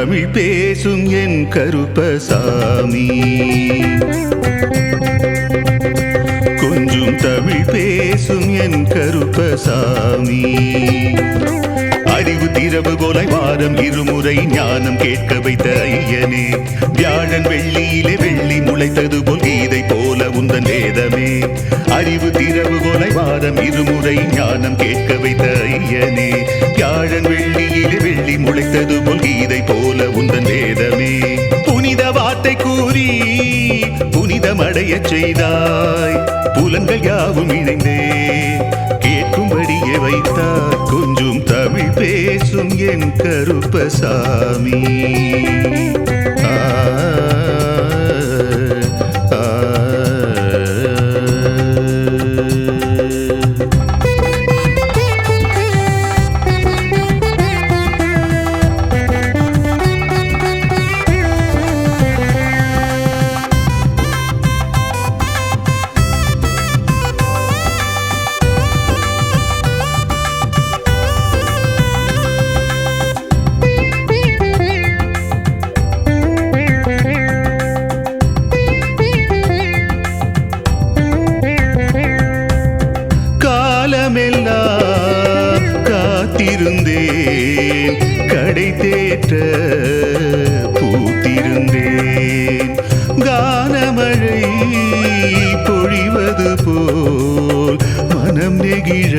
தமிழ் பேசும் என் கருப்பசாமி, கொஞ்சம் தமிழ் பேசும் என் கருப்பசாமி. அறிவு திறவுகோலை வாரம் இருமுறை ஞானம் கேட்க வைத்த ஐயனே, வியாழன் வெள்ளியிலே வெள்ளி முளைத்தது போல் கீதை போல உந்தன் வேதமே. அறிவு திறவுகோலை வாரம் இருமுறை ஞானம் கேட்க வைத்த ஐயனே, வியாழன் வெள்ளியிலே வெள்ளி முளைத்தது போல் கீதை போல உந்தன் வேதமே. புனித வார்த்தை கூறி புனிதமடைய செய்தாய், புலன்கள் யாவும் இணைந்தே கேட்கும்படியே வைத்தார். கொஞ்சம் தமிழ் பேசும் என் கருப்பசாமி. காலமெல்லாம் காத்திருந்தேன், கடை தேற்ற பூத்திருந்தேன். கானமழை பொழிவது போல் மனம் நெகிழ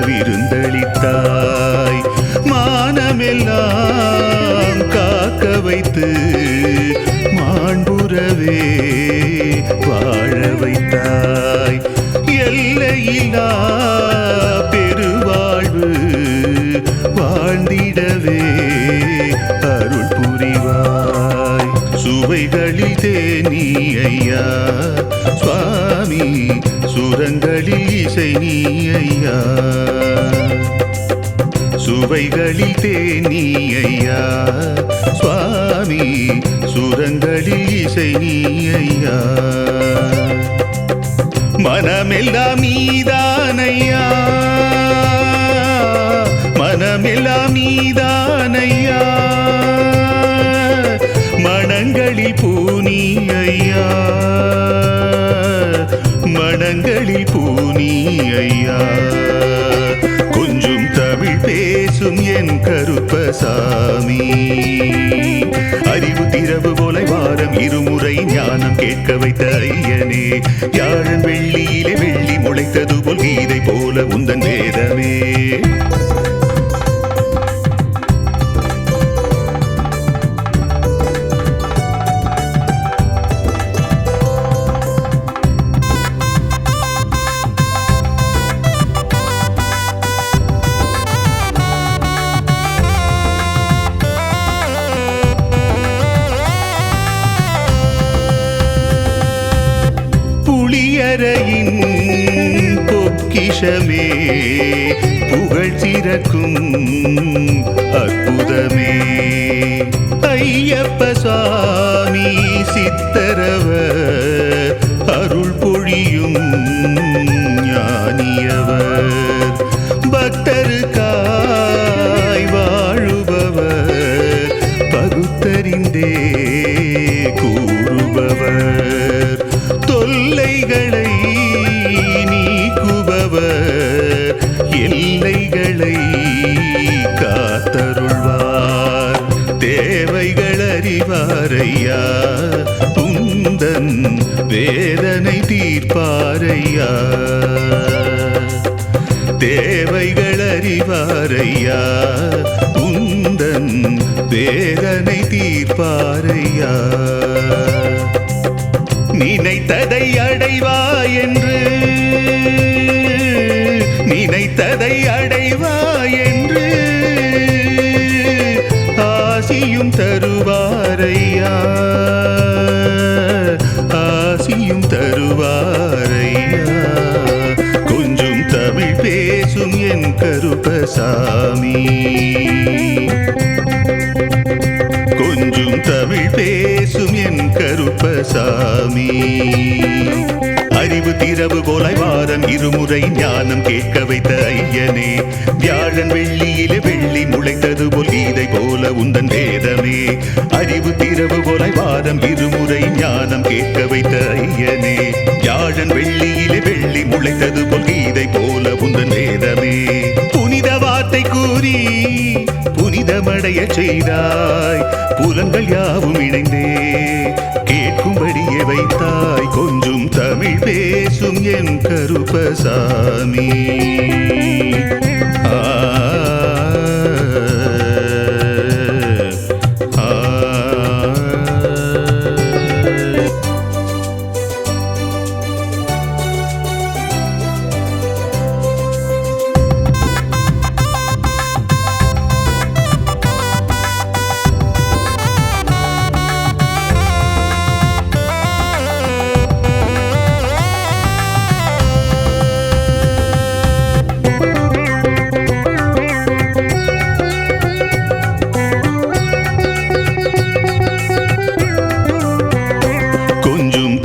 விருந்தளித்தாய். மானமெல்லாம் காக்க வைத்து மாண்புறவே வாழ வைத்தாய். எல்லையில்லா பெருவாழ்வு வாழ்ந்திடவே அருள் புரிவாய். சுவைகளில் தேனி ஐயா சுவாமி, சுரங்களில் இசை நீ ஐயா. சுவைகளில் தேனி ஐயா சுவாமி, சுரங்களில் இசை நீ ஐயா. மனமெல்லாம் நீதானையா, மனமெல்லாம் நீதானையா. மனங்களில் பூனி ஐயா, மனங்களில் பூனி ஐயா. கொஞ்சம் தமிழ் பேசும் என் கருப்பசாமி, அறிவு திறவு போலை வாரம் இருமுறை ஞானம் கேட்க வைத்த ஐயனே, வியாழன் வெள்ளியிலே வெள்ளி முளைத்தது போல் கீதை போல உந்தன் வேதமே. புளியரையின் பொக்கிஷமே, புகழ் சிறக்கும் அற்புதமே. ஐயப்ப சுவாமி சித்தரவர் அருள் பொழியும் ஞானியவர். பக்தருக்காய் வாழுபவர், பகுத்தறிந்தே கூறுபவர். தொல்லைகளை நீக்குபவர், எல்லைகளை காத்தருள்வார். தேவைகள் அறிவாரையா, உந்தன் வேதனை தீர்ப்பாரையா. தேவைகள் அறிவாரையா, உந்தன் வேதனை தீர்ப்பாரையா. நினைத்ததை அடைவாய் என்று, நினைத்ததை அடைவாய் என்று ஆசியும் தருவாரையா, ஆசியும் தருவாரையா. கொஞ்சம் தமிழ் பேசும் என் கருப்பசாமி, கொஞ்சம் தமிழ் பேசும் என் கருப்பசாமி. அறிவு திறவுகோலாய் வாரம் இருமுறை ஞானம் கேட்க வைத்த ஐயனே, வியாழன் வெள்ளியிலே வெள்ளி முளைத்தது போல் கீதை போல உந்தன் வேதமே. அறிவு திறவுகோலாய் வாரம் இருமுறை ஞானம் கேட்க வைத்த ஐயனே, வியாழன் வெள்ளியிலே வெள்ளி முளைத்தது போல் கீதை போல உந்தன் வேதமே. புனித வார்த்தை கூறி புனிதமடைய செய்தாய், புலன்கள் யாவும் இணைந்தே கேட்கும்படியே வைத்தாய். கொஞ்சம் தமிழ் பேசும் என் கருப்பசாமி.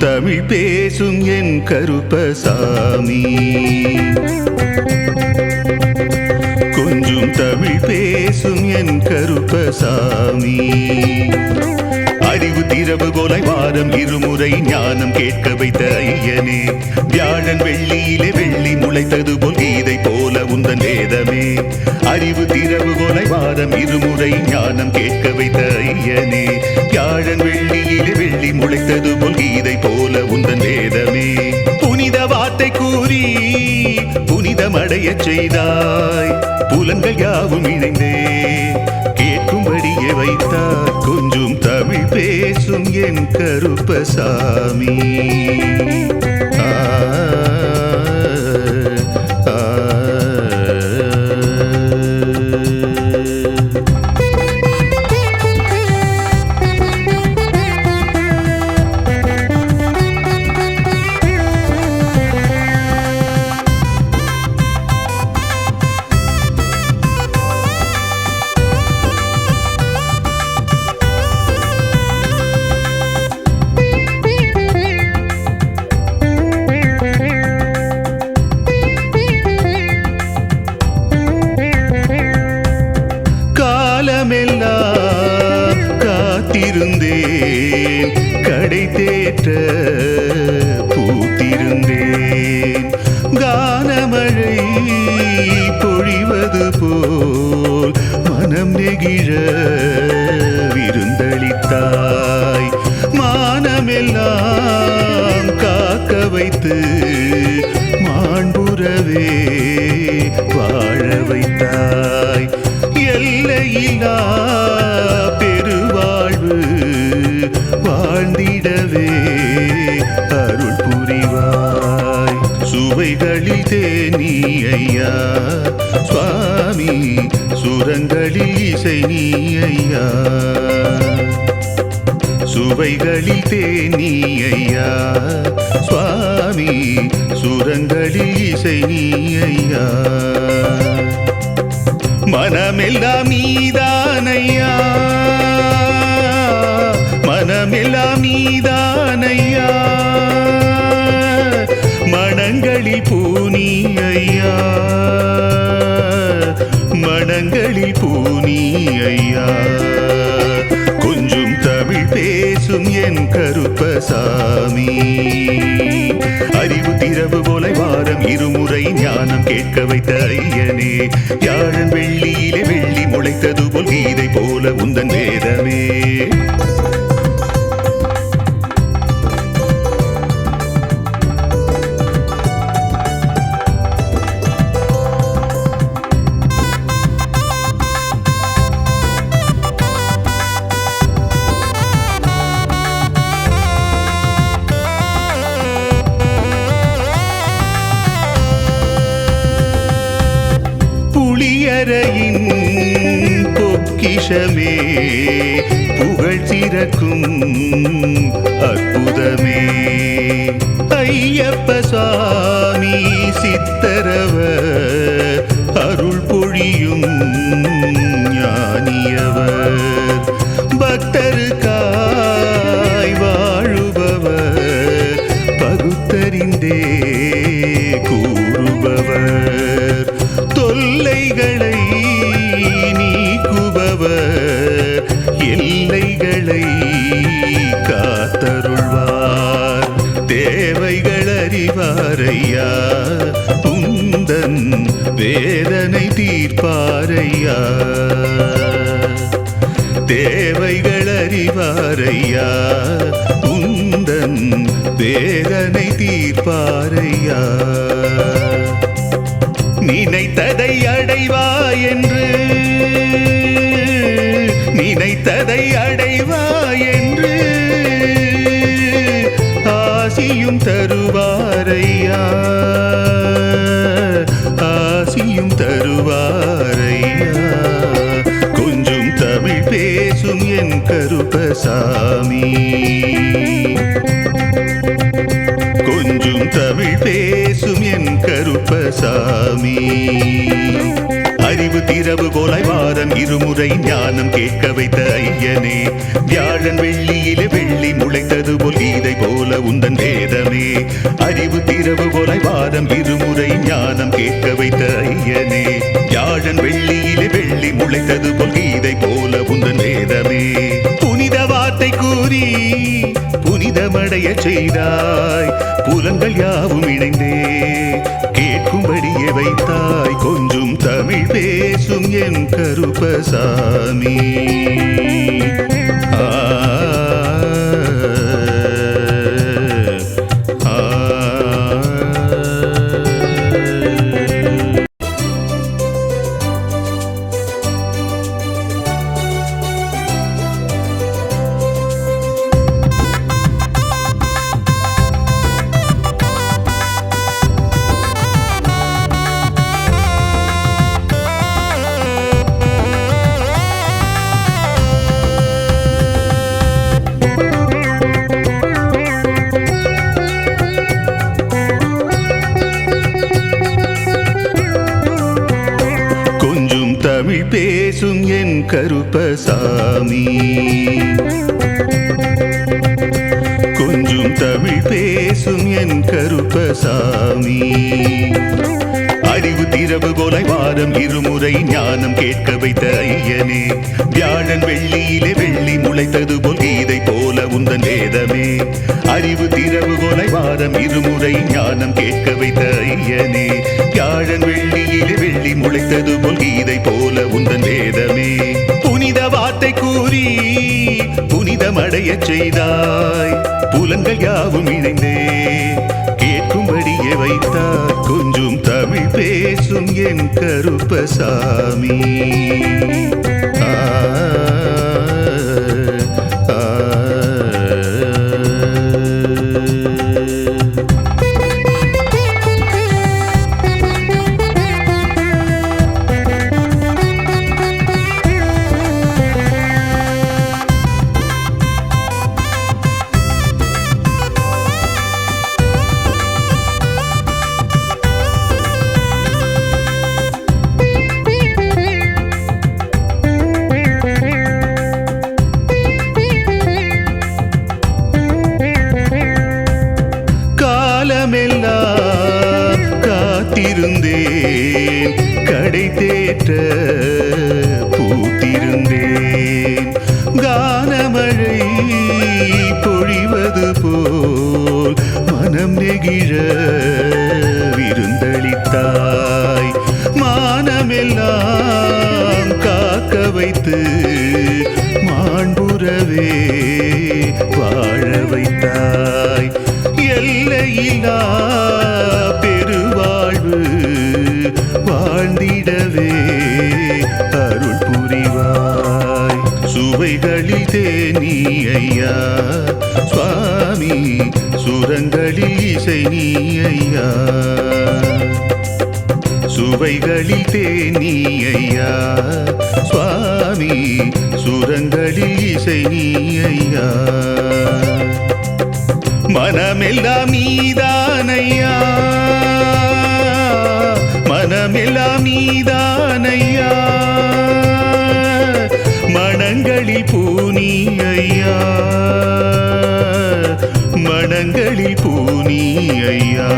தமிழ் பேசும் என் கருப்பசாமி, கொஞ்சம் தமிழ் பேசும் என் கருப்பசாமி. அறிவு திறவுகோலாய் வாரம் இருமுறை ஞானம் கேட்க வைத்த ஐயனே, வியாழன் வெள்ளியிலே வெள்ளி முளைத்தது போல் கீதை போல உந்தன் வேதமே. அறிவு திறவுகோலாய் வாரம் இருமுறை ஞானம் கேட்க வைத்த ஐயனே, வியாழன் வெள்ளியிலே வெள்ளி முளைத்தது போல் கீதை போல உந்தன் வேதமே. புனித வார்த்தை கூறி புனிதமடைய செய்தாய், புலன்கள் யாவும் இணைந்தே கேட்கும்படியே வைத்தாய். கொஞ்சம் தமிழ் பேசும் என் கருப்பசாமி. காலமெல்லாம் காத்திருந்தேன், கடை தேற்ற பூத்திருந்தேன். கானமழை பொழிவது போல் மனம் நெகிழ விருந்தளித்தாய். மானமெல்லாம் காக்க வைத்து மாண்புறவே வாழ வைத்தாய். எல்லையில்லா பெருவாழ்வு வாழ்ந்திடவே அருள் புரிவாய். சுவைகளில் தேனி ஐயா சுவாமி, சுரங்களில் இசை நீ ஐயா. சுவைகளில் தேனி ஐயா சுவாமி, சுரங்களில் இசை நீ ஐயா. மனமெல்லாம் நீதானையா, மனமெல்லாம் நீதானையா. மனங்களில் பூனி ஐயா, மனங்களில் பூனி ஐயா. கொஞ்சம் தமிழ் பேசும் என் கருப்பசாமி. அறிவு திறவுகோலை வாரம் இருமுறை ஞானம் கேட்க வைத்த ஐயனே, வியாழன் வெள்ளியிலே வெள்ளி முளைத்தது போல் கீதை போல உந்தன் வேதமே. புளியரையின் பொக்கிஷமே, புகழ் சிறக்கும் அற்புதமே. ஐயப்ப சுவாமி சித்தரவர் அருள் பொழியும் ஞானியவர். பக்தருக்காய் வாழுபவர் பகுத்தறிந்தே அறிவாரையா உந்தன் வேதனை தீர்ப்பாரையா தேவைகள் அறிவாரையா உந்தன் வேதனை தீர்ப்பாரையா நினைத்ததை அடைவா என்று நினைத்ததை அடைவா என்று ஆசியும் தருவாரையா ஆசியும் தருவாரையா கொஞ்சம் தமிழ் பேசும் என் கருப்பசாமி கொஞ்சம் தமிழ் பேசும் என் கருப்பசாமி அறிவு திறவுகோலை வாரம் இருமுறை ஞானம் கேட்க வைத்த ஐயனே வியாழன் வெள்ளியிலே வெள்ளி முளைத்தது போல் கீதை போல உந்தன் வேதமே அறிவு திறவுகோலை வாரம் இருமுறை ஞானம் கேட்க வைத்த ஐயனே வியாழன் வெள்ளியிலே வெள்ளி முளைத்தது போல் கீதை போல உந்தன் வேதமே புனித வார்த்தை கூறி புனிதமடைய செய்தாய் புலன்கள் யாவும் இணைந்தே கேட்கும்படியே வைத்தாய் கொஞ்சம் தமிழ் பேசும் என் கருப்பசாமி தமிழ் பேசும் என் கருப்பசாமி கொஞ்சம் தமிழ் பேசும் என் கருப்பசாமி அறிவு திறவுகோலை வாரம் இருமுறை ஞானம் கேட்க வைத்த ஐயனே வியாழன் வெள்ளியிலே வெள்ளி முளைத்தது போல் கீதை போல உந்தன் வேதமே அறிவு திறவுகோலை வாரம் இருமுறை ஞானம் கேட்க வைத்த ஐயனே வியாழன் வெள்ளியிலே வெள்ளி முளைத்தது போல் கீதை போல உந்தன் வேதமே புனித வார்த்தை கூறி புனிதமடைய செய்தாய் புலன்கள் யாவும் இணைந்தே கேட்கும்படியே வைத்தார் கொஞ்சம் தமிழ் பேசும் என் கருப்பசாமி காத்திருந்தேன் கடை தேற்ற பூத்திருந்தேன் கானமழை பொழிவது போல் மனம் நெகிழ விருந்தளித்தாய் மானமெல்லாம் காக்க வைத்து மாண்புறவே வாழ வைத்தாய் எல்லையில்லா பெருவாழ்வு வாழ்ந்திடவே அருள் புரிவாய் சுவைகளில் தேனி ஐயா சுவாமி சுரங்களில் இசை நீ ஐயா சுவைகளில் தேனி ஐயா சுவாமி சுரங்களில் இசை நீ ஐயா மனமெல்லாம் நீதானையா மனமெல்லாம் நீதானையா மனங்களில் பூனி ஐயா மனங்களில் பூனி ஐயா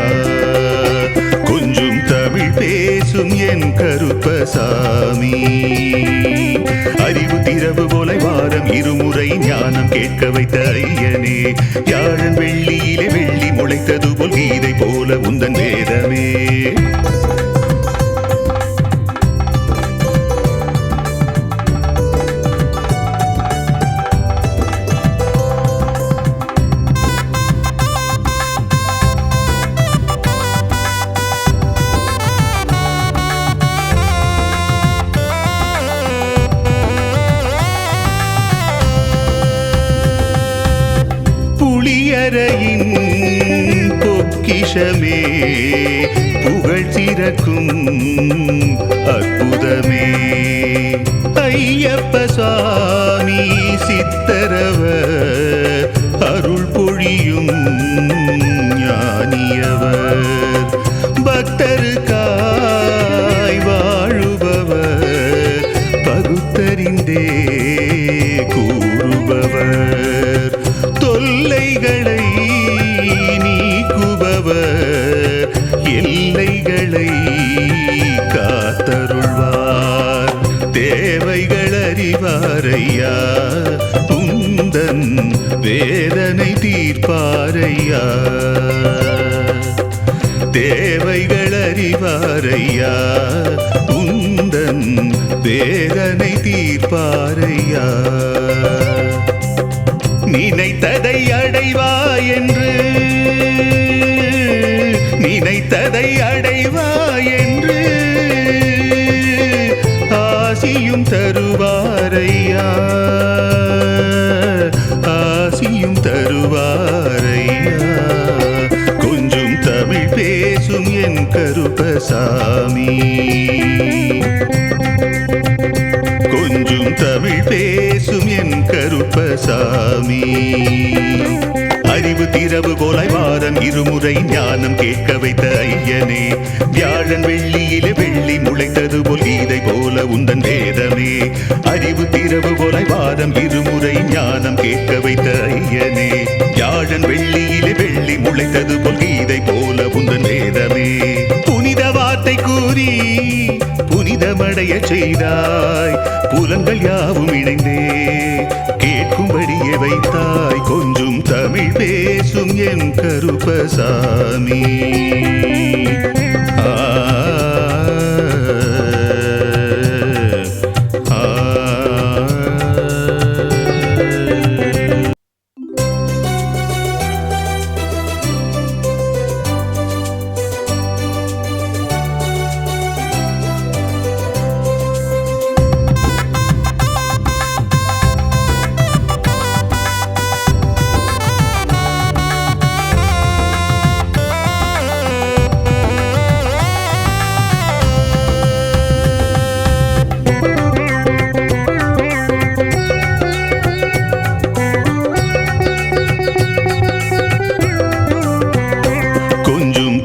கொஞ்சம் தமிழ் தமிழ் பேசும் என் கருப்பசாமி. அறிவு திரவு போல வாரம் இருமுறை ஞானம் கேட்க வைத்த ஐயனே, வியாழன் வெள்ளியிலே வெள்ளி முளைத்தது போல் கீதை போல உந்தன் வேதமே. புளியரையின் பொக்கிஷமே, புகழ் சிறக்கும் அற்புதமே, ஐயப்ப சுவாமி சித்தரவர் அருள் பொழியும் ஞானியவர், பக்தருக்காய் வாழுபவர், பகுத்தறிந்தே கூறுபவர், தொல்லைகளை நீக்குபவர், எல்லைகளை காத்தருள்வார், தேவைகள் அறிவாரையா, உந்தன் வேதனை தீர்ப்பாரையா, தேவைகள் அறிவாரையா, உந்தன் வேதனை தீர்ப்பாரையா. நினைத்ததை அடைவாய் என்று, நினைத்ததை அடைவாய் என்று ஆசியும் தருவாரையா, ஆசியும் தருவாரையா. கொஞ்சம் தமிழ் பேசும் என் கருப்பசாமி, கொஞ்சம் தமிழ் பேசும் என் கருப்பசாமி. அறிவு திரவு போல வாரம் இருமுறை ஞானம் கேட்க வைத்த ஐயனே, வியாழன் வெள்ளியிலே வெள்ளி முளைத்தது போல் கீதை போல உந்தன் வேதமே. அறிவு திரவு போல வாரம் இருமுறை ஞானம் கேட்க வைத்த ஐயனே, வியாழன் வெள்ளியிலே வெள்ளி முளைத்தது போல் கீதை போல உந்தன் வேதமே. புனித வார்த்தை கூறி புனிதமடைய செய்தாய், புலன்கள் யாவும் இணைந்தே கேட்கும்படியே வைத்தாய். கொஞ்சம் தமிழ் பேசும் என் கருப்பசாமி.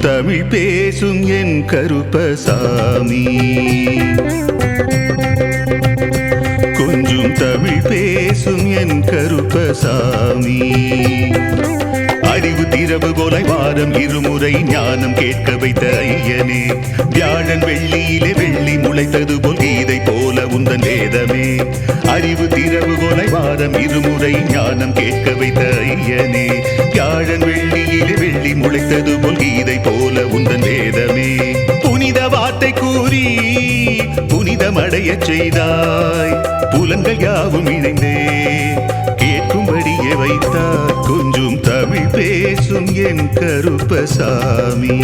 தமிழ் பேசும் என் கருப்பசாமி, கொஞ்சம் தமிழ் பேசும் என் கருப்பசாமி. அறிவு திரவு போல வாரம் இருமுறை ஞானம் கேட்க வைத்த ஐயனே, வியாழன் வெள்ளியிலே வெள்ளி முளைத்தது போல் கீதை போல உந்தன் வேதமே. அறிவு திரவு போல வாரம் இருமுறை ஞானம் கேட்க வைத்த ஐயனே, வியாழன் வெள்ளியிலே வெள்ளி முளைத்தது போல் கீதை போல உந்தன் வேதமே. புனித வார்த்தை கூறி புனிதமடைய செய்தாய், புலன்கள் யாவும் இணைந்தே கேட்கும்படியே வைத்தார். கொஞ்சம் தமிழ் பேசும் என் கருப்பசாமி.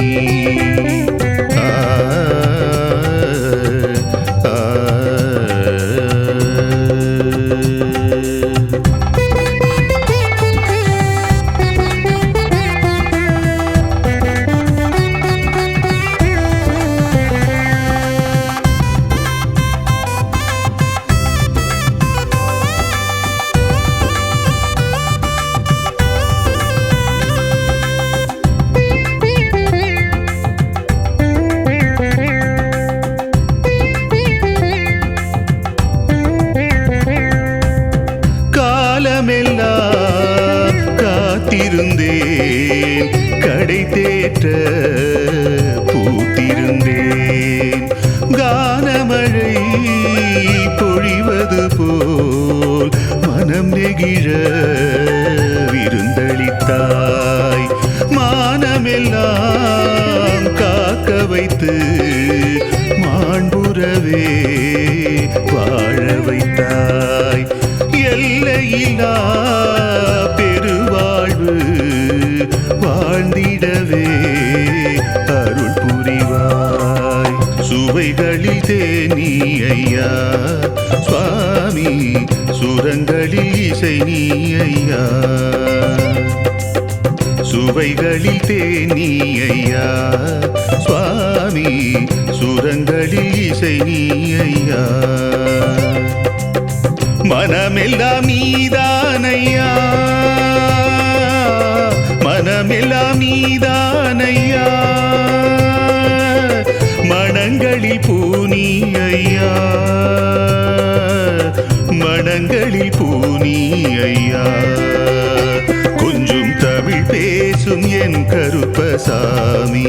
காத்திருந்தேன், கடை தேற்ற பூத்திருந்தேன். மனம் நெகிழ விருந்தளித்தாய். மானமெல்லாம் காக்க வைத்து மாண்புறவே வாழ வைத்தாய். எல்லையில்லா பெருவாழ்வு வாழ்ந்திடவே அருள் புரிவாய். சுவைகளில் தேனி ஐயா சுவாமி, சுரங்களில் இசை நீ ஐயா. சுவைகளில் தேனி ஐயா சுவாமி, சுரங்களில் இசை நீ ஐயா. மனமெல்லாம் நீதானையா, மனமெல்லாம் நீதானையா. மனங்களில் பூனி ஐயா, மனங்களில் பூனி ஐயா. கொஞ்சம் தமிழ் பேசும் என் கருப்பசாமி,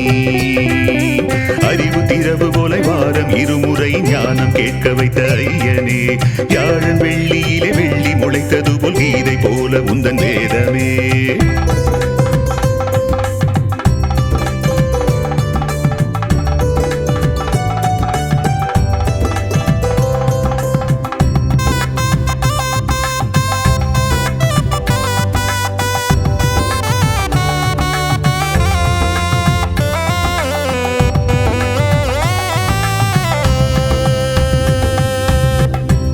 அறிவு திரவு போல வாரம் இருமுறை ஞானம் கேட்க வைத்த ஐயனே. வியாழன் வெள்ளியிலே வெள்ளி முளைத்தது போல் கீதை போல உந்தன் வேதமே.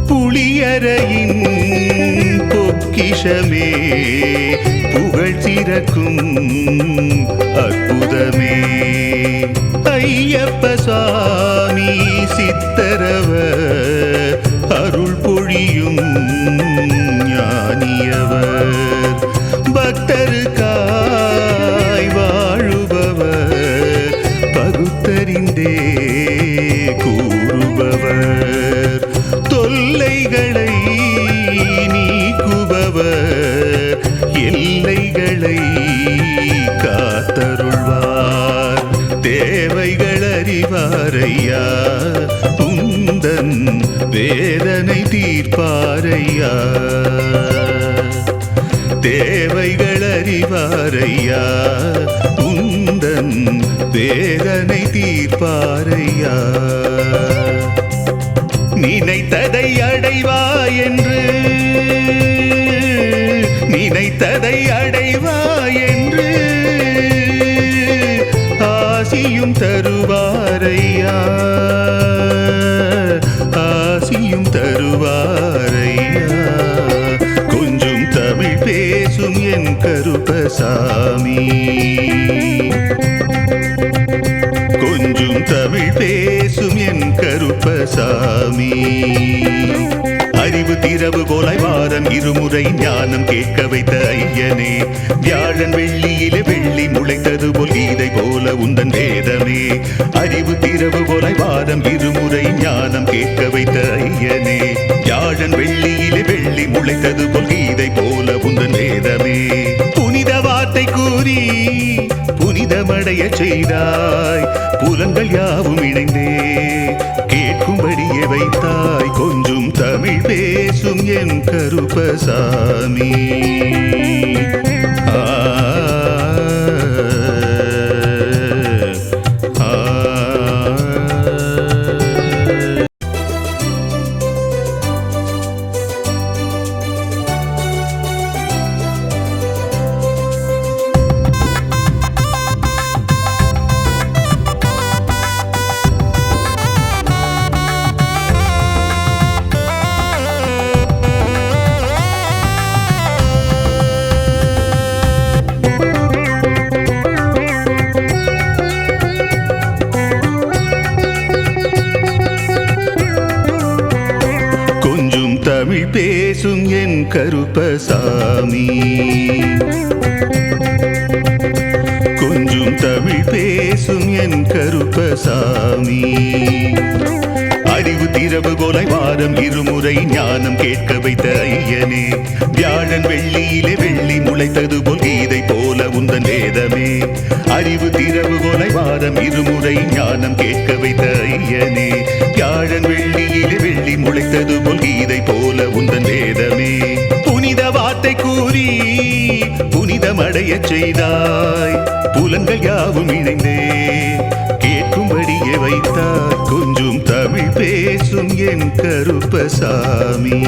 புளியரையின் பொக்கிஷமே, புகழ் சிறக்கும் அற்புதமே. ஐயப்ப சுவாமி சித்தரவர் அருள் பொழியும் ஞானியவர். பக்தருக்காய் வாழுபவர், பகுத்தறிந்தே கூறுபவர். தொல்லைகளை நீக்குபவர், எல்லைகளை காத்தருள்வார். தேவைகள் அறிவாரையா, உந்தன் வேதனை தீர்ப்பாரையா. தேவைகள் அறிவாரையா, உந்தன் வேதனை தீர்ப்பாரையா. நினைத்ததை அடைவாய் என்று, நினைத்ததை அடைவாய் என்று ஆசியும் தருவாரையா, ஆசியும் தருவாரையா. கொஞ்சம் தமிழ் பேசும் என் கருப்பசாமி, கொஞ்சம் தமிழ் பேசும் என் கருப்பசாமி. அறிவு திரவு போல வாரம் இருமுறை ஞானம் கேட்க வைத்த ஐயனே. வியாழன் வெள்ளியிலே வெள்ளி முளைத்தது போல் கீதை போல உந்தன் வேதமே. அறிவு திரவு போல வாரம் இருமுறை ஞானம் கேட்க வைத்த ஐயனே. வியாழன் வெள்ளியிலே வெள்ளி முளைத்தது போல் கீதை போல உந்தன் வேதமே. புனித வார்த்தை கூறி புனிதமடைய செய்தாய், புலன்கள் யாவும் இணைந்தே கேட்கும்படியே வைத்தாய். கொஞ்சம் தமிழ் பேசும் என் கருப்பசாமி. தமிழ் பேசும் என் கருப்பசாமி, கொஞ்சம் தமிழ் பேசும் என் கருப்பசாமி. அறிவு திரவு போல வாரம் இருமுறை ஞானம் கேட்க வைத்த ஐயனே. வியாழன் வெள்ளியிலே வெள்ளி முளைத்தது போல் கீதை போல உந்தன் வேதமே. அறிவு திரவு போல வாரம் இருமுறை ஞானம் கேட்க வைத்த ஐயனே. வியாழன் வெள்ளியிலே வெள்ளி முளைத்தது போல் கீதை போல உந்தன் வேதமே. புனித பாட்டை கூறி புனிதமடையச் செய்தாய். புலன்கள் யாவும் இணைந்தே கேட்கும்படியே வைத்தாய். கொஞ்சம் தமிழ் பேசும் என் கருப்பசாமி.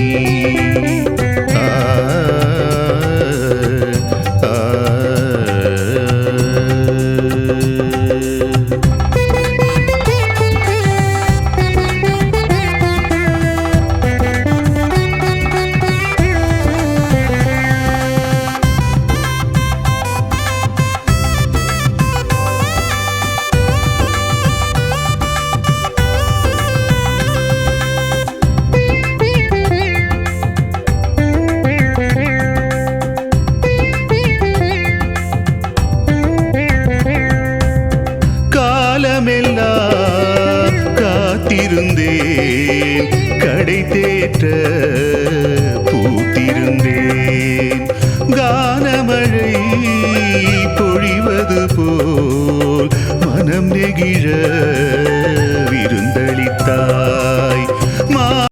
காலமெல்லாம் காத்திருந்தேன், கடை தேற்ற பூத்திருந்தேன். கானமழை பொழிவது போல் மனம் நெகிழ